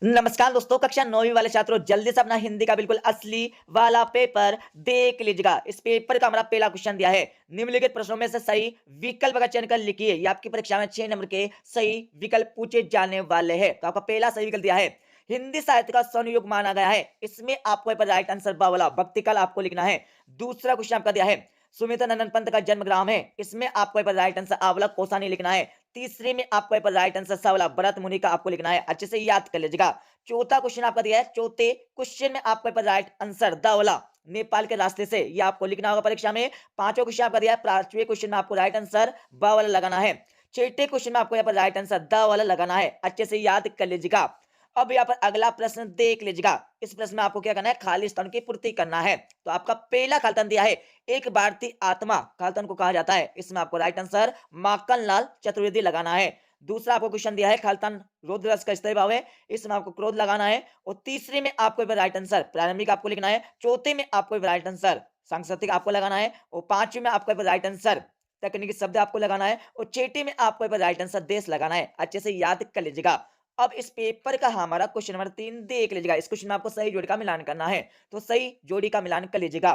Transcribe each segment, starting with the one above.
नमस्कार दोस्तों, कक्षा 9वीं वाले छात्रों, जल्दी से अपना हिंदी का बिल्कुल असली वाला पेपर देख लीजिएगा। इस पेपर का हमारा पहला क्वेश्चन दिया है, निम्नलिखित प्रश्नों में से सही विकल्प का चयन कर लिखिए। ये आपकी परीक्षा में 6 नंबर के सही विकल्प पूछे जाने वाले हैं। तो आपका पहला सही विकल्प दिया है, हिंदी साहित्य का स्वर्ण युग माना गया है। इसमें आपको यहाँ पर राइट आंसर बा वाला भक्ति काल आपको लिखना है। दूसरा क्वेश्चन आपका दिया है, सुमित नंदन पंत का जन्म ग्राम है। इसमें आपको यहाँ पर राइट आंसर आ वाला कौसानी लिखना है। तीसरे में आपको यहाँ पर राइट आंसर सा वाला भरत मुनि का आपको लिखना है। अच्छे से याद कर लीजिएगा। चौथा क्वेश्चन आपका दिया है, चौथे क्वेश्चन में आपको पर राइट आंसर द वाला नेपाल के रास्ते से ये आपको लिखना होगा परीक्षा में। पांचवा क्वेश्चन आपका दिया है, पांचवें क्वेश्चन में आपको राइट आंसर ब वाला लगाना है। छठे क्वेश्चन में आपको यहाँ पर राइट आंसर द वाला लगाना है। अच्छे से याद कर लीजिएगा। अब यहाँ पर अगला प्रश्न देख लीजिएगा। इस प्रश्न में आपको क्या करना है, खाली स्थान की पूर्ति करना है। तो आपका पहला खालीस्थान दिया है, एक भारतीय आत्मा खालीस्थान को कहा जाता है। इसमें आपको राइट आंसर माखनलाल चतुर्वेदी लगाना है। दूसरा आपको क्वेश्चन दिया है, खालिस्तान रौद्र रस का स्थायी भाव है। इसमें आपको क्रोध लगाना है। और तीसरे में आपको राइट आंसर प्रारंभिक आपको लिखना है। चौथे में आपको राइट आंसर सांस्कृतिक आपको लगाना है। और पांचवें में आपको राइट आंसर तकनीकी शब्द आपको लगाना है। और छठे में आपको राइट आंसर देश लगाना है। अच्छे से याद कर लीजिएगा। अब इस पेपर का हमारा क्वेश्चन नंबर 3 देख लीजिएगा। इस क्वेश्चन में आपको सही जोड़ी का मिलान करना है। तो सही जोड़ी का मिलान कर लीजिएगा।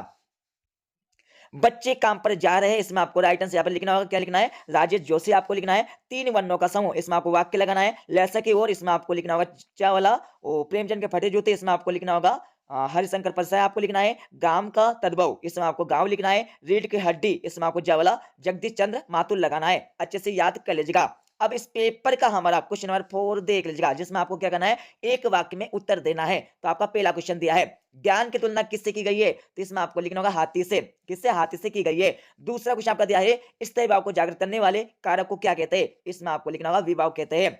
बच्चे काम पर जा रहे हैं। इसमें आपको राइट आंसर यहाँ पर लिखना होगा। क्या लिखना है, राजेश जोशी आपको लिखना है। तीन वर्णों का समूह, इसमें आपको वाक्य लगाना है। लैसा की ओर, इसमें आपको लिखना होगा चा वाला। और प्रेमचंद के फटे जूते, इसमें आपको लिखना होगा हरिशंकर परसाई आपको लिखना है। गांव का तदबव, इसमें आपको गांव लिखना है। रीढ़ की हड्डी, इसमें आपको जवाला जगदीश चंद्र माथुर लगाना है। अच्छे से याद कर लीजिएगा। अब इस पेपर का हमारा क्वेश्चन नंबर 4 देख लीजिएगा, जिसमें आपको क्या करना है, एक वाक्य में उत्तर देना है। तो आपका पहला क्वेश्चन दिया है, ज्ञान की तुलना किससे की गई है। तो इसमें आपको लिखना होगा हाथी से। किससे, हाथी से की गई है। दूसरा क्वेश्चन आपका दिया है, स्थायी भाव को जागृत करने वाले कारक को क्या कहते हैं। इसमें आपको लिखना होगा विभाव कहते हैं।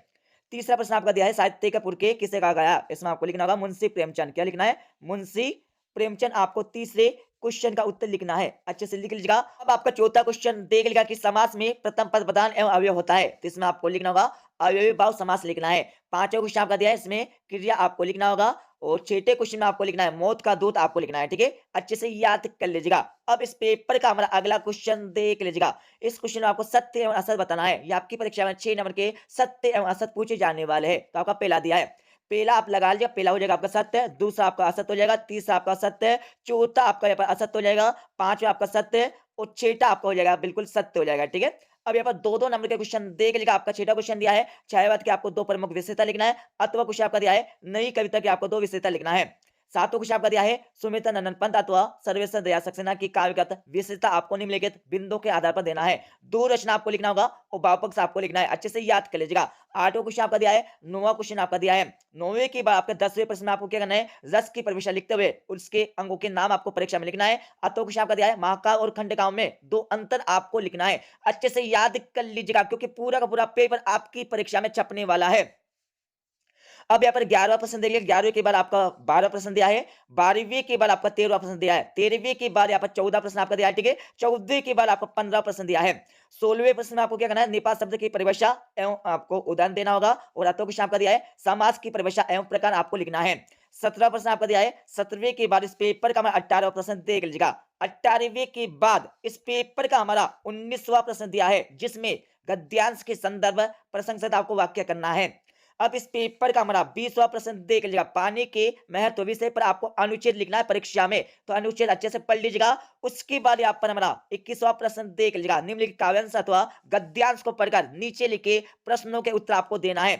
तीसरा प्रश्न आपका दिया है, साहित्य का पुरखे किसे कहा गया। इसमें आपको लिखना होगा मुंशी प्रेमचंद। क्या लिखना है, मुंशी प्रेमचंद। आपको तीसरे क्वेश्चन का उत्तर लिखना है। अच्छे से लिख लीजिएगा। अब आपका चौथा क्वेश्चन देख लीजिएगा कि समास में प्रथम पद प्रधान एवं अवयव होता है। तो इसमें आपको लिखना होगा अवयवी भाव समास लिखना है। पांचवा क्वेश्चन आपका दिया है, इसमें क्रिया आपको लिखना होगा। और छठे क्वेश्चन में आपको लिखना है मौत का दूत आपको लिखना है। ठीक है, अच्छे से याद कर लीजिएगा। अब इस पेपर का हमारा अगला क्वेश्चन देख लीजिएगा। इस क्वेश्चन में आपको सत्य एवं असत बताना है। ये आपकी परीक्षा में 6 नंबर के सत्य एवं असत पूछे जाने वाले हैं। तो आपका पहला दिया है, पहला आप लगा लीजिए। पहला हो जाएगा आपका सत्य, दूसरा आपका असत्य हो जाएगा, तीसरा आपका सत्य, चौथा आपका यहाँ पर असत्य हो जाएगा, पांचवा आपका सत्य और छठा आपका हो जाएगा बिल्कुल सत्य हो जाएगा। ठीक है, अब यहाँ पर दो दो नंबर के क्वेश्चन देख लीजिएगा। आपका छठा क्वेश्चन दिया है, छायावाद के आपको दो प्रमुख विशेषता लिखना है। अथवा क्वेश्चन आपका दिया है, नई कविता की आपको दो विशेषता लिखना है। सातों क्वेश्चन आपका दिया है, सुमित नंदन पंत अथवा सर्वेश्वर दया सक्सेना की काव्यगत विशेषता आपको निम्नलिखित बिंदुओं के आधार पर देना है। दो रचना आपको लिखना होगा और भावपक्ष आपको लिखना है। अच्छे से याद कर लीजिएगा। आठवां क्वेश्चन आपका दिया है, नौवां क्वेश्चन आपका दिया है, नौवें के बाद आपका 10वें प्रश्न में आपको क्या करना है, रस की परिभाषा लिखते हुए उसके अंगों के नाम आपको परीक्षा में लिखना है। अतः क्वेश्चन आपका दिया है, महाकाव्य और खंडकाव्य में दो अंतर आपको लिखना है। अच्छे से याद कर लीजिएगा, क्योंकि पूरा का पूरा पेपर आपकी परीक्षा में छपने वाला है। अब यहाँ पर 11वां प्रश्न देखिए। 11वें के बाद आपका 12वां प्रश्न दिया है। 12वें के बाद आपका 13वां प्रश्न दिया है। 13वें के बाद यहाँ पर 14 प्रश्न आपका दिया है। ठीक है, 14वें के बाद आपका 15 प्रश्न दिया है। 16वें प्रश्न में आपको क्या करना है, नेपाल शब्द की परिभाषा एवं आपको उदाहरण देना होगा। और अतो क्वेश्चन आपका दिया है, समाज की परिभाषा एवं प्रकार आपको लिखना है। 17 प्रश्न आपका दिया है। 17वें के बाद इस पेपर का हमारा 18वां प्रश्न देख लीजिएगा। 18वें के बाद इस पेपर का हमारा 19वां प्रश्न दिया है, जिसमें गद्यांश के संदर्भ प्रसंग सहित आपको वाक्य करना है। अब इस पेपर का हमारा 20वां प्रश्न देख लीजिएगा। पानी के महत्व विषय पर आपको अनुच्छेद लिखना है परीक्षा में। तो अनुच्छेद अच्छे से पढ़ लीजिएगा। उसके बाद यहाँ पर हमारा 21वां प्रश्न देख लीजिएगा। निम्नलिखित काव्यांश अथवा गद्यांश को पढ़कर नीचे लिखे प्रश्नों के उत्तर आपको देना है।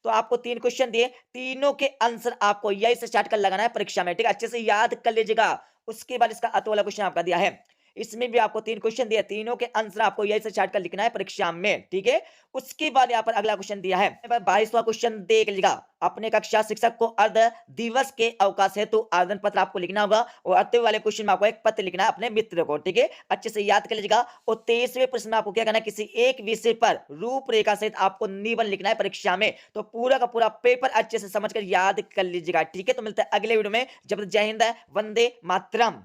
तो आपको 3 क्वेश्चन दिए, तीनों के आंसर आपको यही से स्टार्ट कर लगाना है परीक्षा में। ठीक है, अच्छे से याद कर लीजिएगा। उसके बाद इसका अतो वाला क्वेश्चन आपका दिया है। इसमें भी आपको 3 क्वेश्चन दिए, तीनों के आंसर आपको यही से चार्ट कर लिखना है परीक्षा में। ठीक है, उसके बाद यहाँ पर अगला क्वेश्चन दिया है। 22वां क्वेश्चन देख लीजिएगा। अपने कक्षा शिक्षक को अर्ध दिवस के अवकाश हेतु आवेदन पत्र आपको लिखना होगा। और अगले वाले क्वेश्चन में आपको एक पत्र लिखना है अपने मित्र को। ठीक है, अच्छे से याद कर लीजिएगा। और 23वें प्रश्न में आपको क्या करना है, किसी एक विषय पर रूपरेखा सहित आपको निबंध लिखना है परीक्षा में। तो पूरा का पूरा पेपर अच्छे से समझकर याद कर लीजिएगा। ठीक है, तो मिलते हैं अगले वीडियो में। जब तक जय हिंद, वंदे मातरम।